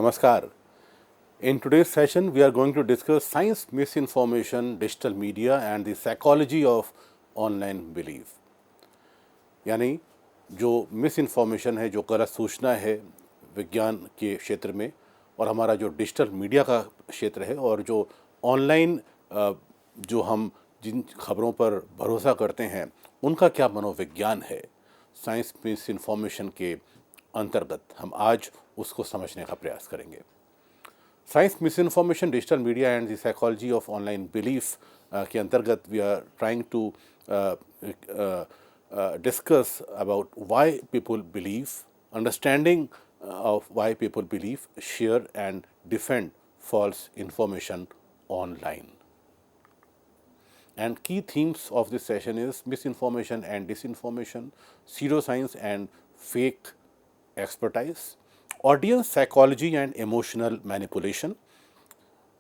Namaskar. In today's session, we are going to discuss science, misinformation, digital media, and the psychology of online belief. यानी जो miss information है, जो गलत सूचना है विज्ञान के क्षेत्र में, और हमारा जो डिजिटल मीडिया का क्षेत्र है, और जो ऑनलाइन जो हम जिन खबरों पर भरोसा करते हैं उनका क्या मनोविज्ञान है, साइंस मिस इन्फॉर्मेशन के अंतर्गत हम आज उसको समझने का प्रयास करेंगे. Science misinformation, digital media and the psychology of online belief के अंतर्गत we are trying to discuss about why people believe, understanding of why people believe, share and defend false information online. And key themes of this session is misinformation and disinformation, pseudoscience and fake expertise, audience psychology and emotional manipulation,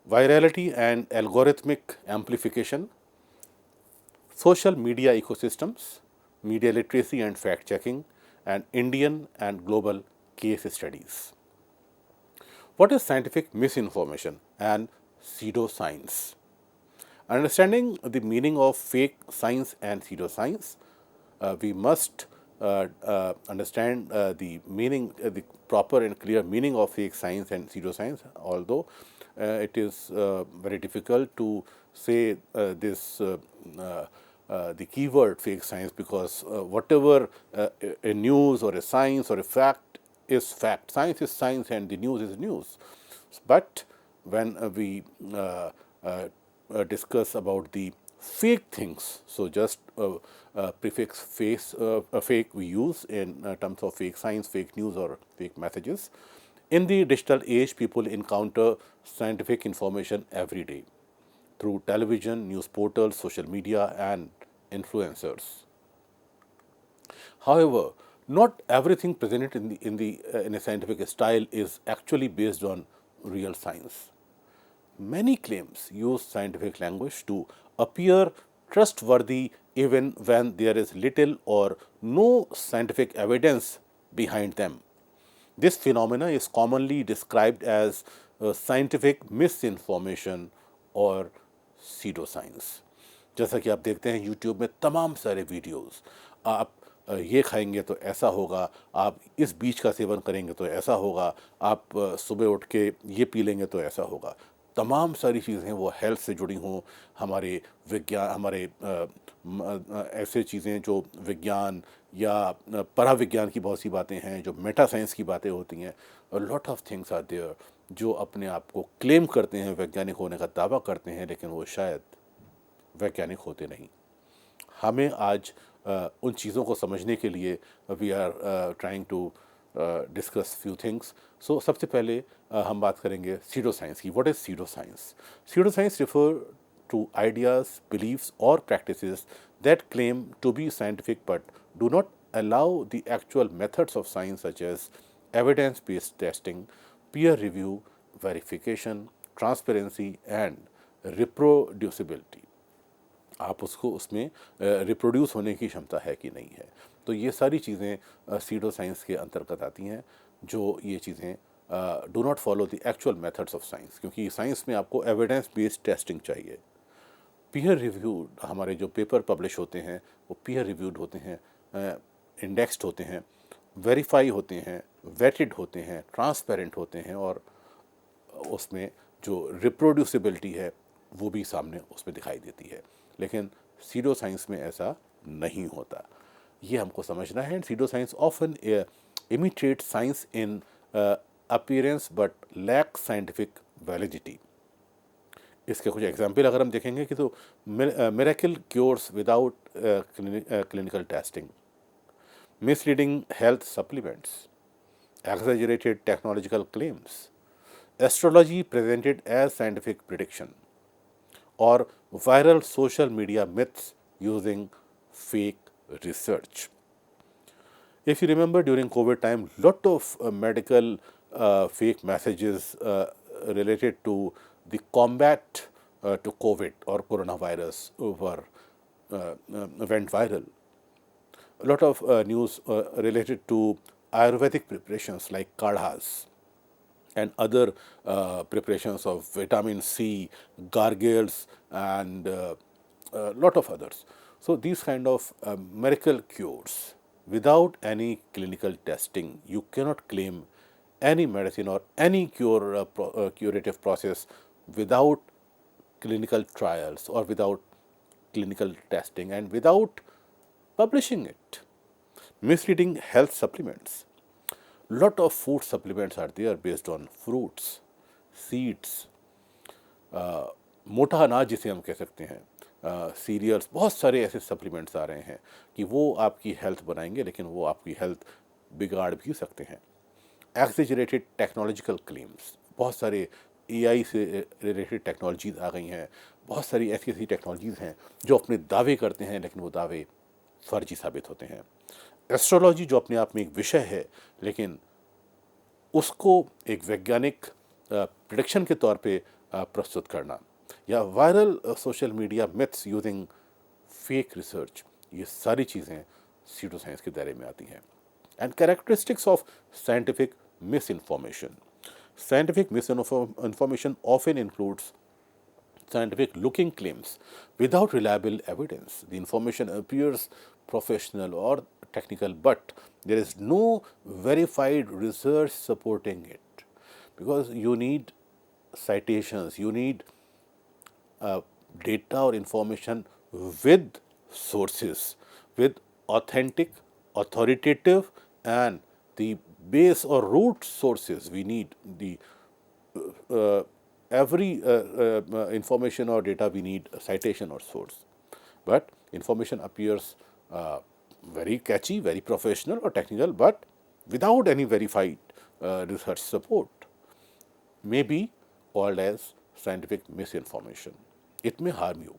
virality and algorithmic amplification, social media ecosystems, media literacy and fact checking, and Indian and global case studies. What is scientific misinformation and pseudoscience? Understanding the meaning of fake science and pseudoscience, we must understand the meaning, the proper and clear meaning of fake science and pseudoscience, although it is very difficult to say the keyword fake science, because whatever a news or a science or a fact is fact. Science is science and the news is news. But when we discuss about the fake things, so just prefix fake we use in terms of fake science, fake news or fake messages. In the digital age, people encounter scientific information every day through television, news portals, social media and influencers. However, not everything presented in a scientific style is actually based on real science. Many claims use scientific language to appear trustworthy even when there is little or no scientific evidence behind them. This phenomena is commonly described as scientific misinformation or pseudoscience. जैसा कि आप देखते हैं YouTube में तमाम सारे videos, आप ये खाएंगे तो ऐसा होगा, आप इस बीज का सेवन करेंगे तो ऐसा होगा, आप सुबह उठ के ये पी लेंगे तो ऐसा होगा. तमाम सारी चीज़ें वो हेल्थ से जुड़ी हों, हमारे विज्ञान, हमारे ऐसे चीज़ें जो विज्ञान या पराविज्ञान की बहुत सी बातें हैं, जो मेटा साइंस की बातें होती हैं. Lot of things are there जो अपने आप को क्लेम करते हैं, वैज्ञानिक होने का दावा करते हैं, लेकिन वो शायद वैज्ञानिक होते नहीं. हमें आज उन चीज़ों को समझने के लिए we are trying to discuss few things. So सबसे पहले हम बात करेंगे सीडो साइंस की. What is pseudo science? Pseudo science refer to ideas, beliefs और practices that claim to be scientific but do not allow the actual methods of science such as evidence-based testing, peer review, verification, transparency and reproducibility. आप उसको उसमें reproduce होने की क्षमता है कि नहीं है. तो ये सारी चीज़ें सीडो साइंस के अंतर्गत आती हैं, जो ये चीज़ें do not follow the actual methods of science, क्योंकि साइंस में आपको एविडेंस बेस्ड टेस्टिंग चाहिए. पीयर रिव्यूड, हमारे जो पेपर पब्लिश होते हैं वो पीयर रिव्यूड होते हैं, इंडेक्स्ड होते हैं, वेरीफाई होते हैं, वेटेड होते हैं, ट्रांसपेरेंट होते हैं, और उसमें जो रिप्रोड्यूसिबिलिटी है वो भी सामने उसमें दिखाई देती है. लेकिन सीडो साइंस में ऐसा नहीं होता. ये हमको समझना है. Pseudo science often imitate science in appearance but lack scientific validity. इसके कुछ एग्जाम्पल अगर हम देखेंगे कि तो miracle cures without clinical testing, misleading health supplements, exaggerated technological claims, astrology presented as scientific prediction, or viral social media myths using fake research. If you remember, during COVID time, lot of medical fake messages related to the combat to COVID or coronavirus went viral. A lot of news related to Ayurvedic preparations like kadhas and other preparations of vitamin C, gargles, and a lot of others. So these kind of miracle cures, without any clinical testing, you cannot claim any medicine or any curative process without clinical trials or without clinical testing and without publishing it. Misleading health supplements. Lot of food supplements are there based on fruits, seeds, मोटा अनाज जिसे हम कह सकते हैं, serials, बहुत सारे ऐसे सप्लीमेंट्स आ रहे हैं कि वो आपकी हेल्थ बनाएंगे लेकिन वो आपकी हेल्थ बिगाड़ भी सकते हैं. एक्सेजरेटेड टेक्नोलॉजिकल क्लेम्स, बहुत सारे एआई से रिलेटेड टेक्नोलॉजीज आ गई हैं, बहुत सारी ऐसी ऐसी टेक्नोलॉजीज़ हैं जो अपने दावे करते हैं लेकिन वो दावे फर्जी साबित होते हैं. एस्ट्रोलॉजी जो अपने आप में एक विषय है लेकिन उसको एक वैज्ञानिक प्रिडिक्शन के तौर पे प्रस्तुत करना, या viral social media myths using fake research, ये सारी चीज़ें सीडो साइंस के दायरे में आती हैं. And characteristics of scientific miss information. Scientific misinformation often includes scientific looking claims without reliable evidence. The information appears professional or technical, but there is no verified research supporting it, because you need citations, you need data or information with sources, with authentic, authoritative, and the base or root sources. We need the every information or data, we need a citation or source. But information appears very catchy, very professional or technical, but without any verified research support, may be called as scientific misinformation. It may harm you.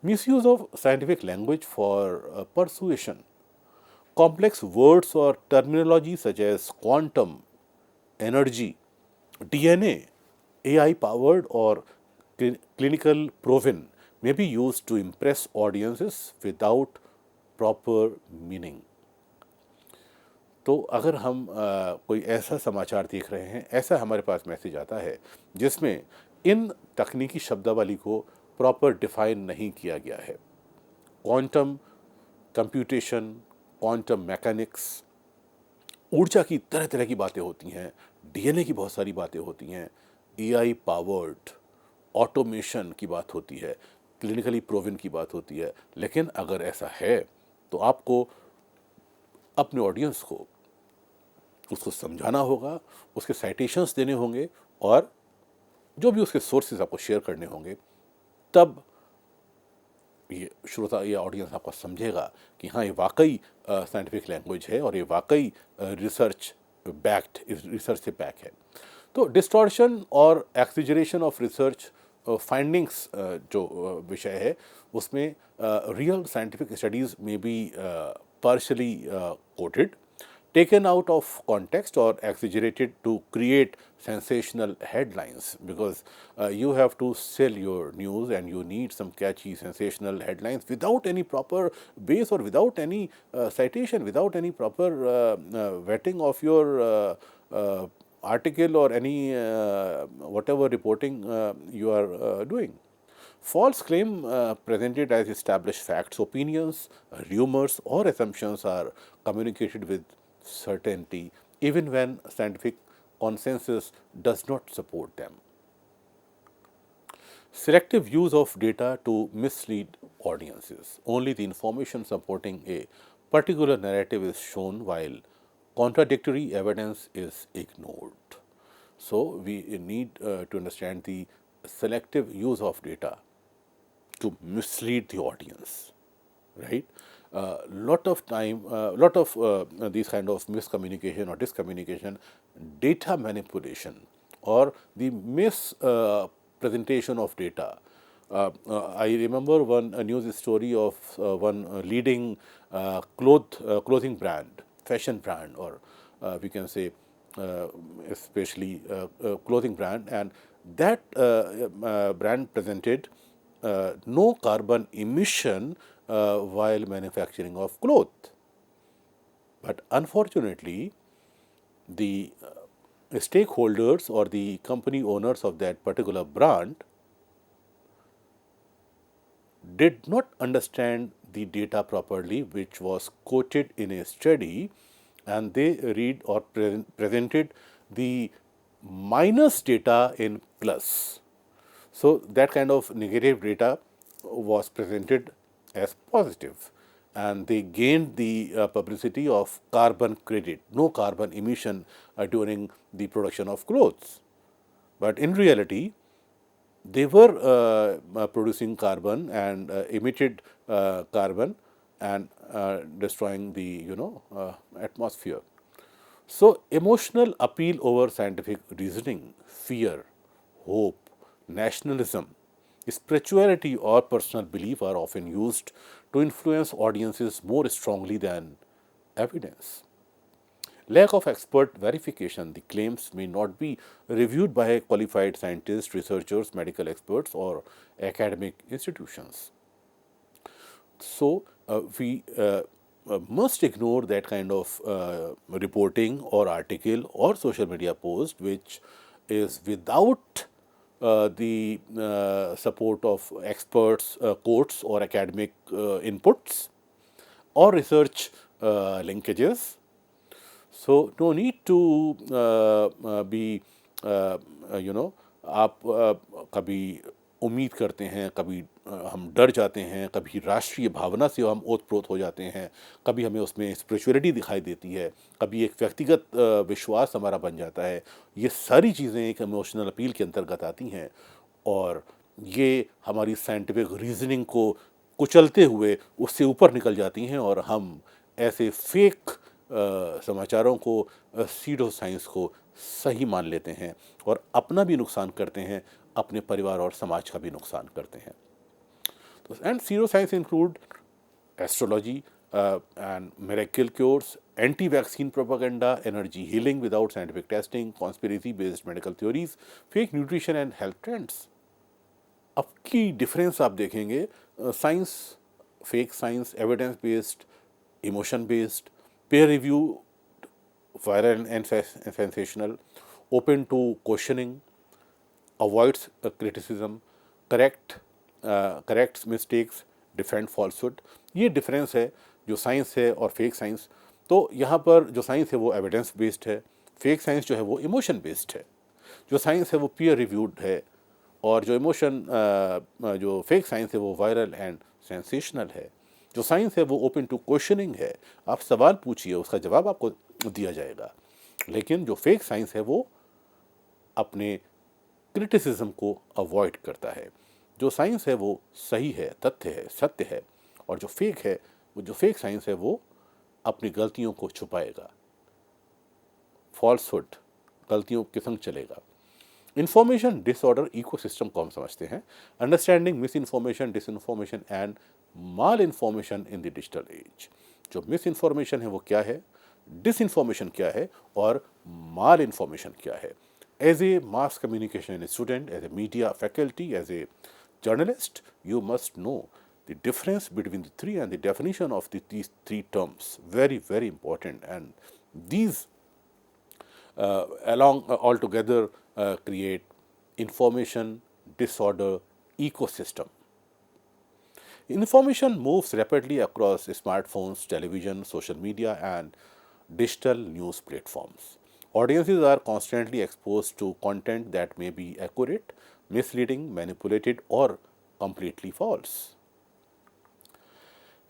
Misuse of scientific language for persuasion. Complex words or terminology such as quantum, energy, DNA, AI powered or clinical proven may be used to impress audiences without proper meaning. तो अगर हम कोई ऐसा समाचार देख रहे हैं, ऐसा हमारे पास मैसेज आता है जिसमें इन तकनीकी शब्दावली को प्रॉपर डिफाइन नहीं किया गया है, क्वांटम कंप्यूटेशन, क्वांटम मैकेनिक्स, ऊर्जा की तरह तरह की बातें होती हैं, डीएनए की बहुत सारी बातें होती हैं, एआई पावर्ड ऑटोमेशन की बात होती है, क्लिनिकली प्रूवन की बात होती है. लेकिन अगर ऐसा है तो आपको अपने ऑडियंस को उसको समझाना होगा, उसके साइटेशंस देने होंगे और जो भी उसके सोर्सेज आपको शेयर करने होंगे, तब ये श्रोता, ये ऑडियंस आपको समझेगा कि हाँ, ये वाकई साइंटिफिक लैंग्वेज है और ये वाकई रिसर्च बैक्ड, रिसर्च से बैक है. तो डिस्टॉर्शन और एक्सिजरेशन ऑफ रिसर्च फाइंडिंग्स जो विषय है उसमें रियल साइंटिफिक स्टडीज़ में B partially quoted, taken out of context or exaggerated to create sensational headlines, because you have to sell your news and you need some catchy sensational headlines without any proper base or without any citation, without any proper vetting of your article or any whatever reporting you are doing. False claim presented as established facts, opinions, rumors or assumptions are communicated with certainty even when scientific consensus does not support them. Selective use of data to mislead audiences. Only the information supporting a particular narrative is shown while contradictory evidence is ignored. So we need to understand the selective use of data to mislead the audience, right? Lot of time, lot of these kind of miscommunication or discommunication, data manipulation, or the mispresentation of data. I remember one news story of one leading clothing brand, fashion brand, or we can say especially clothing brand, and that brand presented no carbon emission while manufacturing of cloth. But unfortunately, the stakeholders or the company owners of that particular brand did not understand the data properly, which was quoted in a study, and they read or presented the minus data in plus. So that kind of negative data was presented as positive, and they gained the publicity of carbon credit, no carbon emission during the production of clothes. But in reality, they were producing carbon and emitted carbon and destroying the atmosphere. So emotional appeal over scientific reasoning, fear, hope, nationalism, spirituality or personal belief are often used to influence audiences more strongly than evidence. Lack of expert verification. The claims may not be reviewed by qualified scientists, researchers, medical experts, or academic institutions. So, we must ignore that kind of reporting or article or social media post which is without the support of experts, quotes, or academic inputs or research linkages. So no need to be आप कभी उम्मीद करते हैं, कभी हम डर जाते हैं, कभी राष्ट्रीय भावना से हम ओत-प्रोत हो जाते हैं, कभी हमें उसमें स्पिरिचुअलिटी दिखाई देती है, कभी एक व्यक्तिगत विश्वास हमारा बन जाता है। ये सारी चीज़ें एक इमोशनल अपील के अंतर्गत आती हैं और ये हमारी साइंटिफिक रीज़निंग को कुचलते हुए उससे ऊपर निकल जाती हैं और हम ऐसे फेक समाचारों को, सीडो साइंस को सही मान लेते हैं और अपना भी नुकसान करते हैं, अपने परिवार और समाज का भी नुकसान करते हैं। तो and pseudo science include astrology and miracle cures, anti-vaccine propaganda, energy healing without scientific testing, conspiracy-based medical theories, fake nutrition and health trends. अब की डिफरेंस आप देखेंगे, science, fake science, evidence based, emotion based, peer review, viral and sensational, open to questioning, avoids criticism, corrects mistakes, defend falsehood. ये difference है जो science है और fake science. तो यहाँ पर जो साइंस है वो एविडेंस बेस्ड है, फेक साइंस जो है वो इमोशन बेस्ड है। जो साइंस है वो पीयर रिव्यूड है और जो इमोशन जो फेक साइंस है वो वायरल एंड सेंसेशनल है। जो साइंस है वो ओपन टू क्वेश्चनिंग है, आप सवाल पूछिए, उसका जवाब आपको दिया जाएगा। लेकिन जो फेक साइंस है वो अपने क्रिटिसिज्म को अवॉइड करता है। जो साइंस है वो सही है, तथ्य है, सत्य है, और जो फेक है, वो जो फेक साइंस है वो अपनी गलतियों को छुपाएगा, फॉल्सहुड, गलतियों के संग चलेगा। इंफॉर्मेशन डिसऑर्डर इकोसिस्टम को हम समझते हैं, understanding miss information, disinformation and mall information in the digital age. जो मिस इन्फॉर्मेशन है वो क्या है, डिसइन्फॉर्मेशन क्या है और माल इन्फॉर्मेशन क्या है। As a mass communication student, as a media faculty, as a journalist, you must know the difference between the three and the definition of these three terms. Very, very important. And these altogether create information disorder ecosystem. Information moves rapidly across smartphones, television, social media, and digital news platforms. Audiences are constantly exposed to content that may be accurate, misleading, manipulated, or completely false.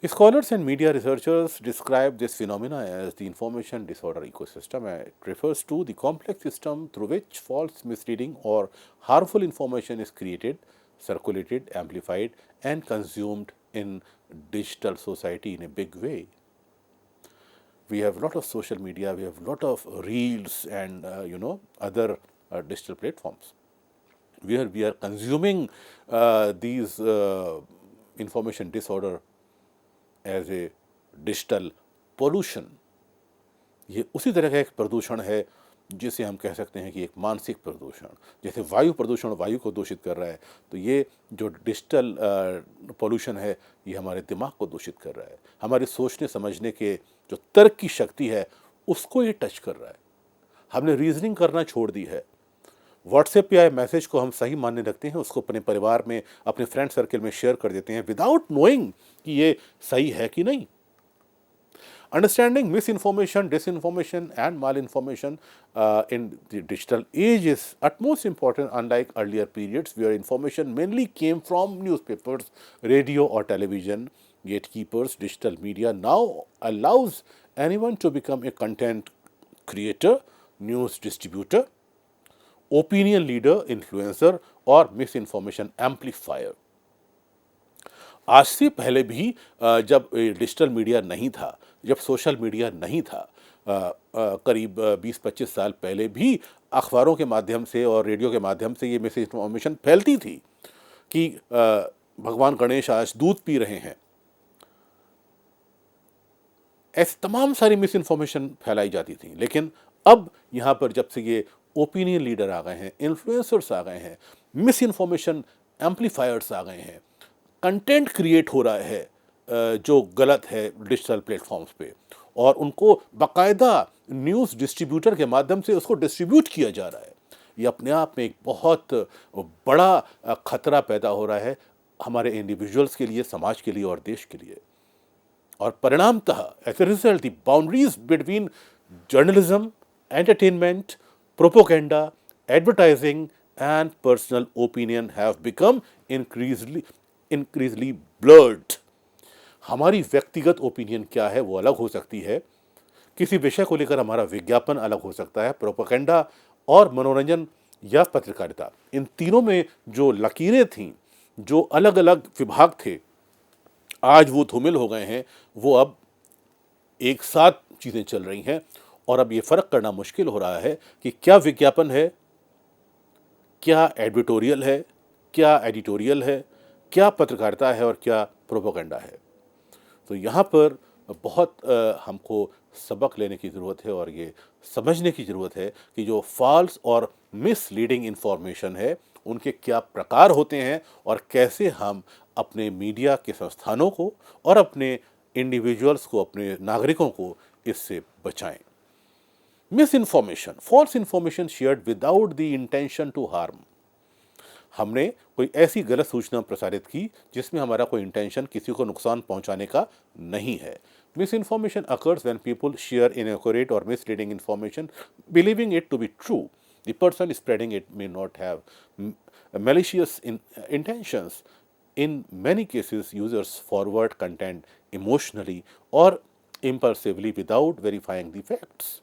Scholars and media researchers describe this phenomena as the information disorder ecosystem. It refers to the complex system through which false, misleading, or harmful information is created, circulated, amplified, and consumed in digital society in a big way. We have a lot of social media, we have a lot of reels and other digital platforms where we are consuming these information disorder as a digital pollution. ये उसी तरह का एक प्रदूषण है जिसे हम कह सकते हैं कि एक मानसिक प्रदूषण। जैसे वायु प्रदूषण वायु को दूषित कर रहा है, तो ये जो डिजिटल पोल्यूशन है ये हमारे दिमाग को दूषित कर रहा है, हमारे सोचने समझने के जो तर्क की शक्ति है उसको ये टच कर रहा है। हमने रीजनिंग करना छोड़ दी है। व्हाट्सएप पे आए मैसेज को हम सही मानने लगते हैं, उसको अपने परिवार में, अपने फ्रेंड सर्कल में शेयर कर देते हैं विदाउट नोइंग कि ये सही है कि नहीं। Understanding misinformation, disinformation, and malinformation in the digital age is utmost important, unlike earlier periods where information mainly came from newspapers, radio, or television. Gatekeepers, digital media now allows anyone to become a content creator, news distributor, opinion leader, influencer, or misinformation amplifier. आज से पहले भी जब digital media नहीं था, जब social media नहीं था, करीब 20-25 साल पहले भी अखबारों के माध्यम से और रेडियो के माध्यम से ये मिस इन्फॉर्मेशन फैलती थी कि भगवान गणेश आज दूध पी रहे हैं। ऐसी तमाम सारी मिस इन्फॉर्मेशन फैलाई जाती थी। लेकिन अब यहाँ पर जब से ये ओपिनियन लीडर आ गए हैं, इन्फ्लुएंसर्स आ गए हैं, मिस इन्फॉर्मेशन एम्पलीफायर्स आ गए हैं, कंटेंट क्रिएट हो रहा है जो गलत है डिजिटल प्लेटफॉर्म्स पे, और उनको बाकायदा न्यूज़ डिस्ट्रीब्यूटर के माध्यम से उसको डिस्ट्रीब्यूट किया जा रहा है। ये अपने आप में एक बहुत बड़ा खतरा पैदा हो रहा है हमारे इंडिविजुअल्स के लिए, समाज के लिए और देश के लिए। और परिणामतः as a result the boundaries between journalism, entertainment, propaganda, advertising and personal opinion have become increasingly blurred. हमारी व्यक्तिगत ओपिनियन क्या है वो अलग हो सकती है, किसी विषय को लेकर हमारा विज्ञापन अलग हो सकता है, प्रोपेगेंडा और मनोरंजन या पत्रकारिता, इन तीनों में जो लकीरें थीं, जो अलग अलग विभाग थे, आज वो धूमिल हो गए हैं। वो अब एक साथ चीज़ें चल रही हैं और अब ये फ़र्क करना मुश्किल हो रहा है कि क्या विज्ञापन है, क्या एडिटोरियल है, क्या एडिटोरियल है, क्या पत्रकारिता है और क्या प्रोपेगेंडा है। तो यहाँ पर बहुत हमको सबक लेने की ज़रूरत है और ये समझने की ज़रूरत है कि जो फॉल्स और मिसलीडिंग इन्फॉर्मेशन है उनके क्या प्रकार होते हैं और कैसे हम अपने मीडिया के संस्थानों को और अपने इंडिविजुअल्स को, अपने नागरिकों को इससे बचाएं। Misinformation, false information shared without the intention to harm. हमने कोई ऐसी गलत सूचना प्रसारित की जिसमें हमारा कोई इंटेंशन किसी को नुकसान पहुंचाने का नहीं है। Misinformation occurs when people share inaccurate और misleading information believing it to be true. The person spreading it may not have malicious intentions. In many cases, users forward content emotionally or impulsively without verifying the facts.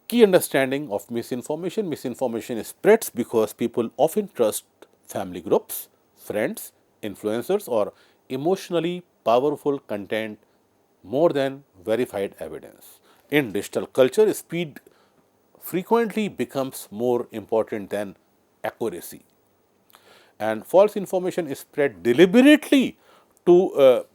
Key understanding of misinformation. Misinformation spreads because people often trust family groups, friends, influencers, or emotionally powerful content more than verified evidence. In digital culture, speed frequently becomes more important than accuracy. And false information is spread deliberately to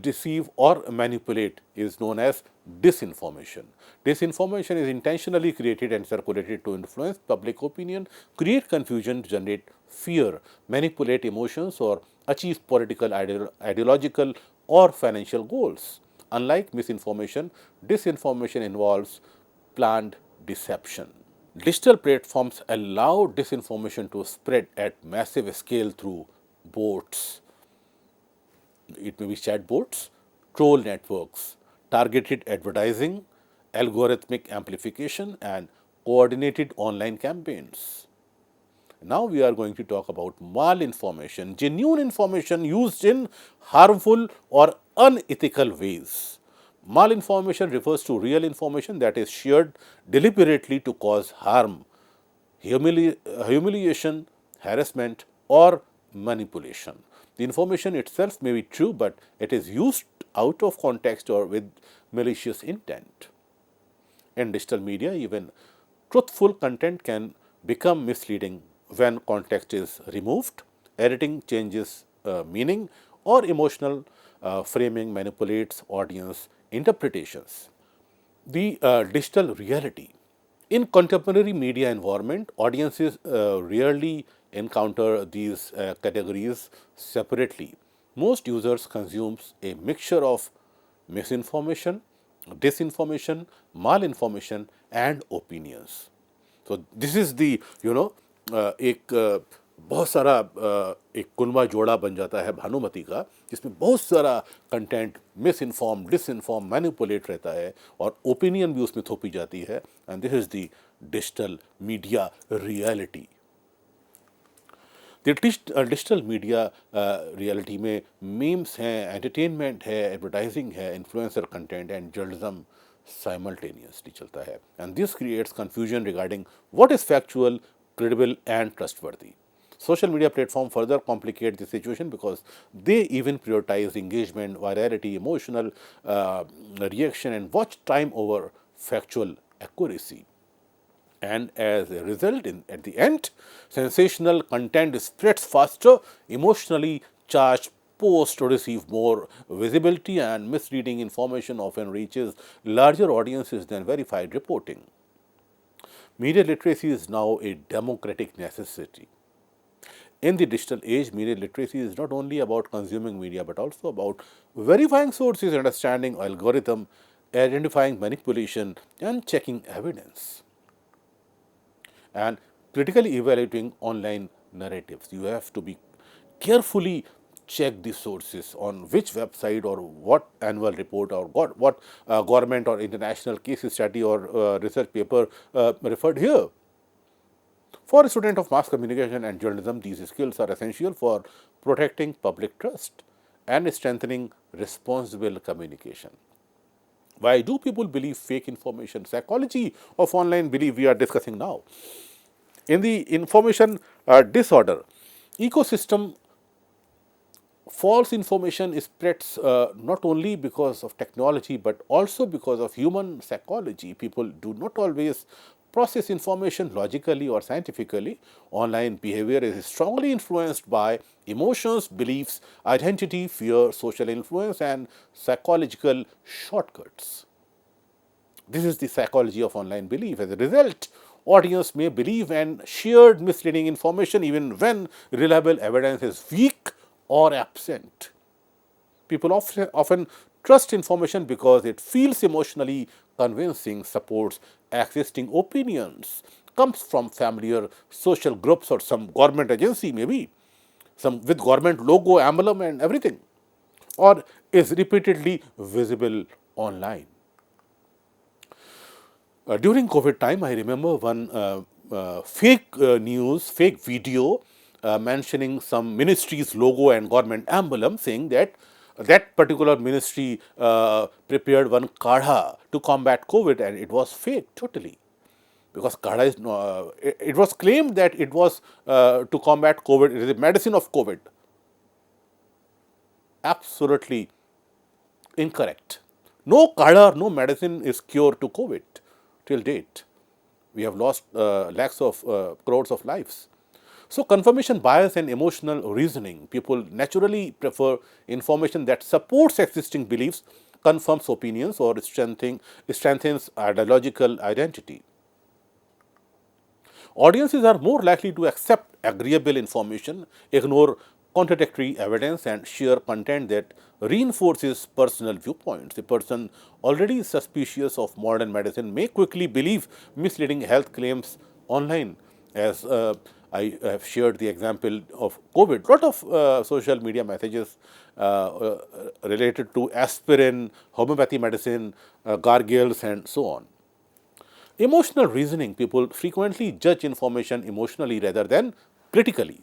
deceive or manipulate is known as disinformation. Disinformation is intentionally created and circulated to influence public opinion, create confusion, generate fear, manipulate emotions, or achieve political, ideological, or financial goals. Unlike misinformation, disinformation involves planned deception. Digital platforms allow disinformation to spread at massive scale through bots. It may be chatbots, troll networks, targeted advertising, algorithmic amplification, and coordinated online campaigns. Now we are going to talk about malinformation, genuine information used in harmful or unethical ways. Malinformation refers to real information that is shared deliberately to cause harm, humiliation, harassment, or manipulation. The information itself may be true, but it is used out of context or with malicious intent. In digital media, even truthful content can become misleading when context is removed, editing changes meaning, or emotional framing manipulates audience interpretations. The digital reality. In contemporary media environment, audiences rarely encounter these categories separately. Most users consume a mixture of misinformation, disinformation, malinformation, and opinions. So this is the एक बहुत सारा एक कुनबा जोड़ा बन जाता है भानुमति का, जिसमें बहुत सारा कंटेंट मिस इन्फॉर्म, डिसइन्फॉर्म, मैनिपुलेट रहता है और ओपिनियन भी उसमें थोपी जाती है. And this is the digital media reality. Digital media reality में मीम्स हैं, एंटरटेनमेंट है, एडवर्टाइजिंग है, influencer content and journalism simultaneously चलता है. And this creates confusion regarding what is factual, credible, and trustworthy. Social media platforms further complicate the situation because they even prioritize engagement, virality, emotional reaction, and watch time over factual accuracy. And as a result, at the end, sensational content spreads faster, emotionally charged posts receive more visibility, and misleading information often reaches larger audiences than verified reporting. Media literacy is now a democratic necessity. In the digital age, media literacy is not only about consuming media but also about verifying sources, understanding algorithm, identifying manipulation, and checking evidence, and critically evaluating online narratives. You have to be carefully check the sources on which website or what annual report or what government or international case study or research paper referred here. For a student of mass communication and journalism, these skills are essential for protecting public trust and strengthening responsible communication. Why do people believe fake information? Psychology of online belief we are discussing now. In the information disorder ecosystem, false information spreads not only because of technology but also because of human psychology. People do not always process information logically or scientifically. Online behavior is strongly influenced by emotions, beliefs, identity, fear, social influence, and psychological shortcuts. This is the psychology of online belief. As a result, audience may believe and shared misleading information even when reliable evidence is weak or absent. People often trust information because it feels emotionally convincing, supports existing opinions, comes from familiar social groups or some government agency, maybe some with government logo, emblem, and everything, or is repeatedly visible online. During COVID time, I remember one fake news, fake video mentioning some ministry's logo and government emblem, saying that that particular ministry prepared one kadha to combat COVID, and it was fake totally. Because kadha is, it was claimed that it was to combat COVID, it is a medicine of COVID. Absolutely incorrect. No kadha, no medicine is cure to COVID till date. We have lost lakhs of crores of lives. So, confirmation bias and emotional reasoning. People naturally prefer information that supports existing beliefs, confirms opinions, or strengthens ideological identity. Audiences are more likely to accept agreeable information, ignore contradictory evidence, and share content that reinforces personal viewpoints. A person already suspicious of modern medicine may quickly believe misleading health claims online. As I have shared the example of COVID, lot of social media messages related to aspirin, homeopathy medicine, gargles, and so on. Emotional reasoning. People frequently judge information emotionally rather than critically.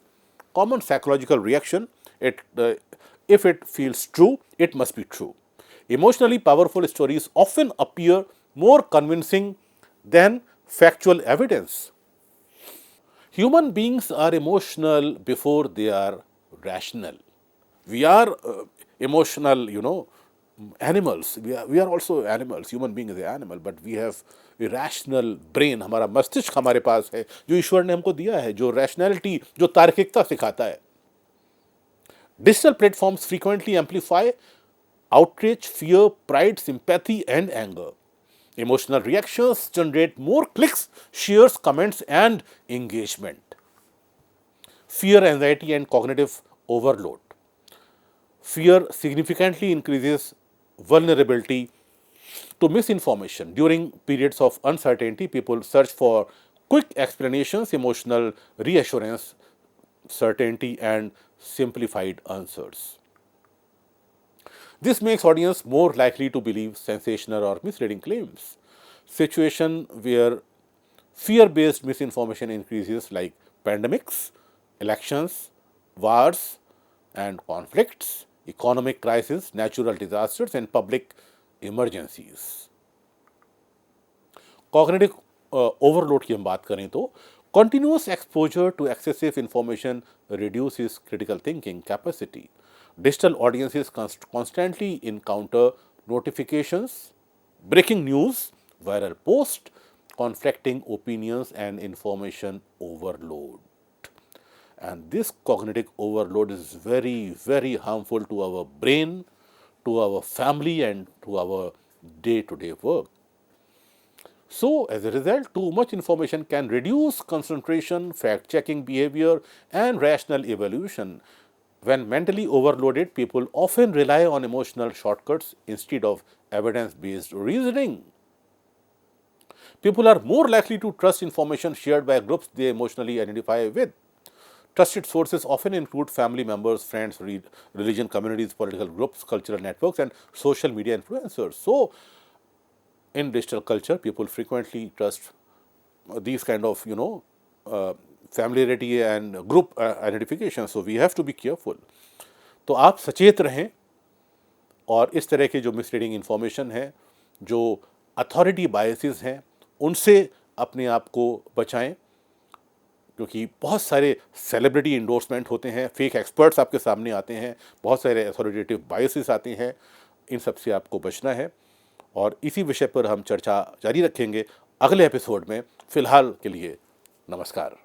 Common psychological reaction, if it feels true, it must be true. Emotionally powerful stories often appear more convincing than factual evidence. Human beings are emotional before they are rational. We are emotional, animals. We are also animals. Human being is an animal, but we have a rational brain. हमारा मस्तिष्क हमारे पास है जो ईश्वर ने हमको दिया है, जो रैशनैलिटी, जो तार्किकता सिखाता है. Digital platforms frequently amplify outrage, fear, pride, sympathy, and anger. Emotional reactions generate more clicks, shares, comments, and engagement. Fear, anxiety, and cognitive overload. Fear significantly increases vulnerability. to misinformation. During periods of uncertainty, people search for quick explanations, emotional reassurance, certainty, and simplified answers. This makes audience more likely to believe sensational or misleading claims. Situation where fear-based misinformation increases, like pandemics, elections, wars and conflicts, economic crisis, natural disasters, and public emergencies. Cognitive overload की हम बात करें तो continuous exposure to excessive information reduces critical thinking capacity. Digital audiences constantly encounter notifications, breaking news, viral posts, conflicting opinions, and information overload. And this cognitive overload is very, very harmful to our brain, to our family, and to our day-to-day work. So, as a result, too much information can reduce concentration, fact-checking behavior, and rational evaluation. When mentally overloaded, people often rely on emotional shortcuts instead of evidence-based reasoning. People are more likely to trust information shared by groups they emotionally identify with. Trusted sources often include family members, friends, religion communities, political groups, cultural networks, and social media influencers. So, in digital culture, people frequently trust these kind of familiarity and group identification. So we have to be careful. तो आप सचेत रहें और इस तरह के जो misleading information है, जो अथॉरिटी बायसेस हैं, उनसे अपने आप को बचाएं, क्योंकि बहुत सारे सेलिब्रिटी इंडोर्समेंट होते हैं, फेक एक्सपर्ट्स आपके सामने आते हैं, बहुत सारे अथॉरिटेटिव बायसेस आते हैं, इन सब से आपको बचना है। और इसी विषय पर हम चर्चा जारी रखेंगे अगले एपिसोड में। फिलहाल के लिए नमस्कार।